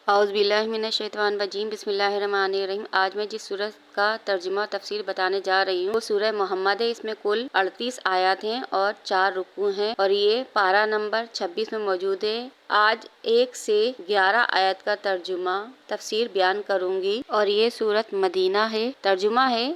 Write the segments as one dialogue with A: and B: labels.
A: اعوذ باللہ من الشیطان الرجیم، بسم اللہ الرحمن الرحیم۔ آج میں جس سورہ کا ترجمہ و تفسیر بتانے جا رہی ہوں وہ سورہ محمد ہے۔ اس میں کل 38 آیات ہیں اور 4 رکوع ہیں اور یہ پارہ نمبر 26 میں موجود ہے۔ آج 1 سے 11 آیات کا ترجمہ تفسیر بیان کروں گی اور یہ سورۃ مدینہ ہے۔ ترجمہ ہے: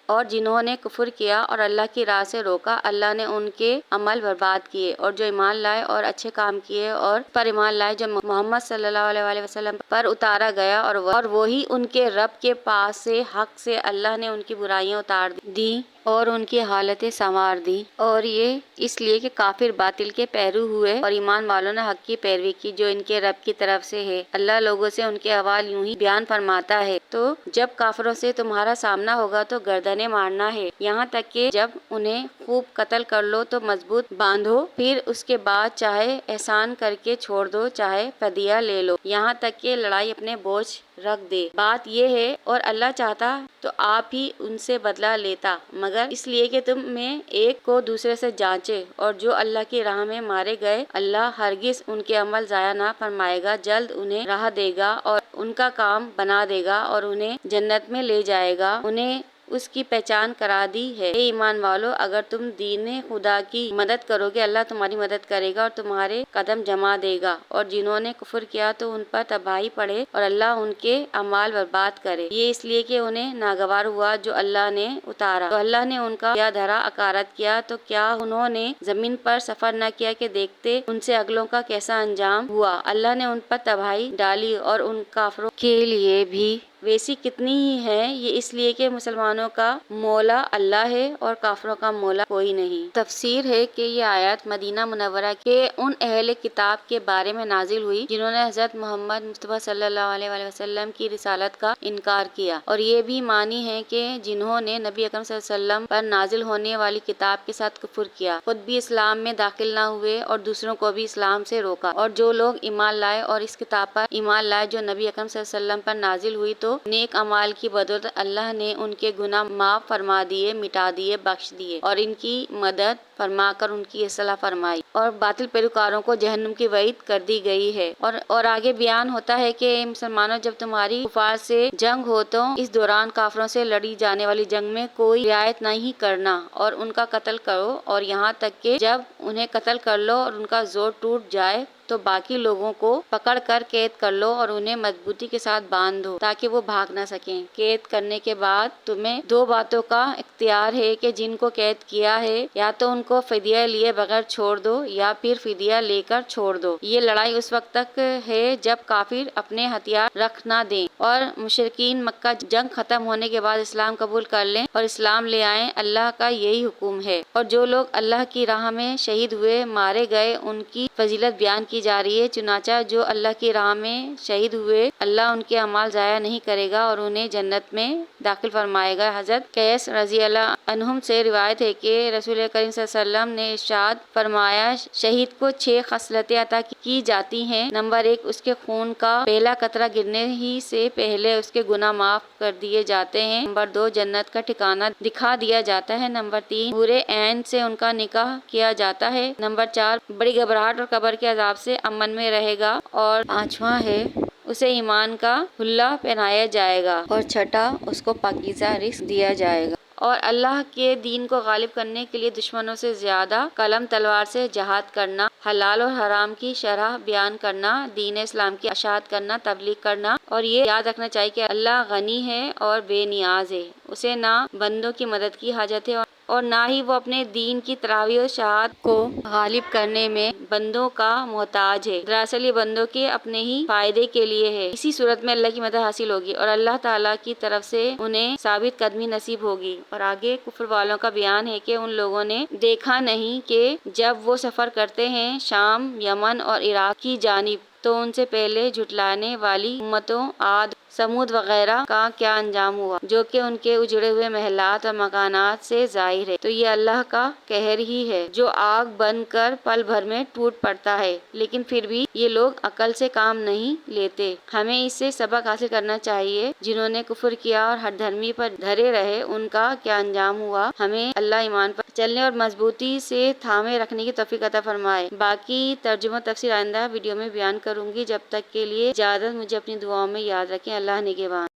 A: اور جنہوں نے کفر کیا اور اللہ کی راہ سے روکا، اللہ نے ان کے عمل برباد کیے، اور جو ایمان لائے اور اچھے کام کیے اور پر ایمان لائے جو محمد صلی اللہ علیہ وسلم پر اتارا گیا، اور وہی ان کے رب کے پاس سے حق سے اللہ نے ان کی برائیاں اتار دی اور ان کی حالتیں سنوار دی۔ اور یہ اس لیے کہ کافر باطل کے پیرو ہوئے اور ایمان والوں نے حق کی پیروی کی جو ان کے رب کی طرف سے ہے۔ اللہ لوگوں سے ان کے احوال یوں ہی بیان فرماتا ہے: تو جب کافروں سے تمہارا سامنا ہوگا تو گردنیں مارنا ہے، یہاں تک کہ جب انہیں خوب قتل کر لو تو مضبوط باندھو، پھر اس کے بعد چاہے احسان کر کے چھوڑ دو، چاہے فدیہ لے لو، یہاں تک کہ لڑائی اپنے بوجھ رکھ دے۔ بات یہ ہے، اور اللہ چاہتا تو آپ ہی ان سے بدلہ لیتا، مگر اس لیے کہ تم میں ایک کو دوسرے سے جانچے۔ اور جو اللہ کی راہ میں مارے گئے، اللہ ہرگز ان کے عمل ضائع نہ فرمائے گا، جلد انہیں راہ دے گا اور ان کا کام بنا دے گا اور انہیں جنت میں لے جائے گا، انہیں اس کی پہچان کرا دی ہے۔ اے ایمان والو، اگر تم دین خدا کی مدد کرو گے، اللہ تمہاری مدد کرے گا اور تمہارے قدم جما دے گا، اور جنہوں نے کفر کیا تو ان پر تباہی پڑے اور اللہ ان کے اعمال برباد کرے۔ یہ اس لیے کہ انہیں ناگوار ہوا جو اللہ نے اتارا، تو اللہ نے ان کا کیا دھرا اکارت کیا، تو کیا انہوں نے زمین پر سفر نہ کیا کہ دیکھتے ان سے اگلوں کا کیسا انجام ہوا۔ اللہ نے ان پر تباہی ڈالی اور ان کافروں کے لیے بھی ویسی کتنی ہی ہے۔ یہ اس لیے کہ مسلمانوں کا مولا اللہ ہے اور کافروں کا مولا کوئی نہیں۔ تفسیر ہے کہ یہ آیات مدینہ منورہ کے ان اہل کتاب کے بارے میں نازل ہوئی جنہوں نے حضرت محمد مصطفیٰ صلی اللہ علیہ وآلہ وسلم کی رسالت کا انکار کیا، اور یہ بھی معنی ہے کہ جنہوں نے نبی اکرم صلی اللہ علیہ وسلم پر نازل ہونے والی کتاب کے ساتھ کفر کیا، خود بھی اسلام میں داخل نہ ہوئے اور دوسروں کو بھی اسلام سے روکا۔ اور جو لوگ ایمان لائے اور اس کتاب پر ایمان لائے جو نبی اکرم صلی اللہ علیہ وسلم پر نازل ہوئی، تو نیک اعمال کی بدولت اللہ نے ان کے گناہ معاف فرما دیے، مٹا دیے، بخش دیے، اور ان کی مدد فرما کر ان کی اصلاح فرمائی، اور باطل پیروکاروں کو جہنم کی وعید کر دی گئی ہے۔ اور آگے بیان ہوتا ہے کہ اے مسلمانوں، جب تمہاری کفار سے جنگ ہو تو اس دوران کافروں سے لڑی جانے والی جنگ میں کوئی رعایت نہیں کرنا اور ان کا قتل کرو، اور یہاں تک کہ جب انہیں قتل کر لو اور ان کا زور ٹوٹ جائے تو باقی لوگوں کو پکڑ کر قید کر لو اور انہیں مضبوطی کے ساتھ باندھ دو تاکہ وہ بھاگ نہ سکیں۔ قید کرنے کے بعد تمہیں 2 باتوں کا اختیار ہے کہ جن کو قید کیا ہے یا تو ان کو فدیہ لیے بغیر چھوڑ دو یا پھر فدیہ لے کر چھوڑ دو۔ یہ لڑائی اس وقت تک ہے جب کافر اپنے ہتھیار رکھ نہ دیں اور مشرکین مکہ جنگ ختم ہونے کے بعد اسلام قبول کر لیں اور اسلام لے آئیں۔ اللہ کا یہی حکم ہے۔ اور جو لوگ اللہ کی راہ میں شہید ہوئے، مارے گئے، ان کی فضیلت بیان کی جا رہی ہے۔ چنانچہ جو اللہ کی راہ میں شہید ہوئے، اللہ ان کے اعمال ضائع نہیں کرے گا اور انہیں جنت میں داخل فرمائے گا۔ حضرت قیس رضی اللہ عنہم سے روایت ہے کہ رسول کریم صلی اللہ علیہ وسلم نے ارشاد فرمایا: شہید کو 6 خصلتیں عطا کی جاتی ہیں۔ نمبر 1، اس کے خون کا پہلا قطرہ گرنے ہی سے پہلے اس کے گناہ معاف کر دیے جاتے ہیں۔ نمبر 2، جنت کا ٹھکانہ دکھا دیا جاتا ہے۔ نمبر 3، حورِ عین سے ان کا نکاح کیا جاتا ہے۔ نمبر 4، بڑی گھبراہٹ اور قبر کے عذاب سے امن میں رہے گا۔ اور 5واں ہے، اسے ایمان کا حلہ پہنایا جائے گا۔ اور 6واں، اس کو پاکیزہ رزق دیا جائے گا۔ اور اللہ کے دین کو غالب کرنے کے لیے دشمنوں سے زیادہ قلم تلوار سے جہاد کرنا، حلال اور حرام کی شرح بیان کرنا، دین اسلام کی اشاعت کرنا، تبلیغ کرنا، اور یہ یاد رکھنا چاہیے کہ اللہ غنی ہے اور بے نیاز ہے، اسے نہ بندوں کی مدد کی حاجت ہے اور نہ ہی وہ اپنے دین کی تراویح و اشاعت کو غالب کرنے میں بندوں کا محتاج ہے۔ دراصل یہ بندوں کے اپنے ہی فائدے کے لیے ہے۔ اسی صورت میں اللہ کی مدد حاصل ہوگی اور اللہ تعالیٰ کی طرف سے انہیں ثابت قدمی نصیب ہوگی۔ اور آگے کفر والوں کا بیان ہے کہ ان لوگوں نے دیکھا نہیں کہ جب وہ سفر کرتے ہیں شام، یمن اور عراق کی جانب، تو ان سے پہلے جھٹلانے والی امتوں عاد، سمود وغیرہ کا کیا انجام ہوا، جو کہ ان کے اجڑے ہوئے محلات اور مکانات سے ظاہر ہے۔ تو یہ اللہ کا قہر ہی ہے جو آگ بن کر پل بھر میں ٹوٹ پڑتا ہے، لیکن پھر بھی یہ لوگ عقل سے کام نہیں لیتے۔ ہمیں اس سے سبق حاصل کرنا چاہیے، جنہوں نے کفر کیا اور ہٹ دھرمی پر دھرے رہے ان کا کیا انجام ہوا۔ ہمیں اللہ ایمان پر چلنے اور مضبوطی سے تھامے رکھنے کی توفیق عطا فرمائے۔ باقی ترجمہ تفسیر آئندہ ویڈیو میں بیان کروں گی۔ جب تک کے لیے اجازت، مجھے اپنی دعاؤں میں یاد رکھیں۔ اللہ نگہبان۔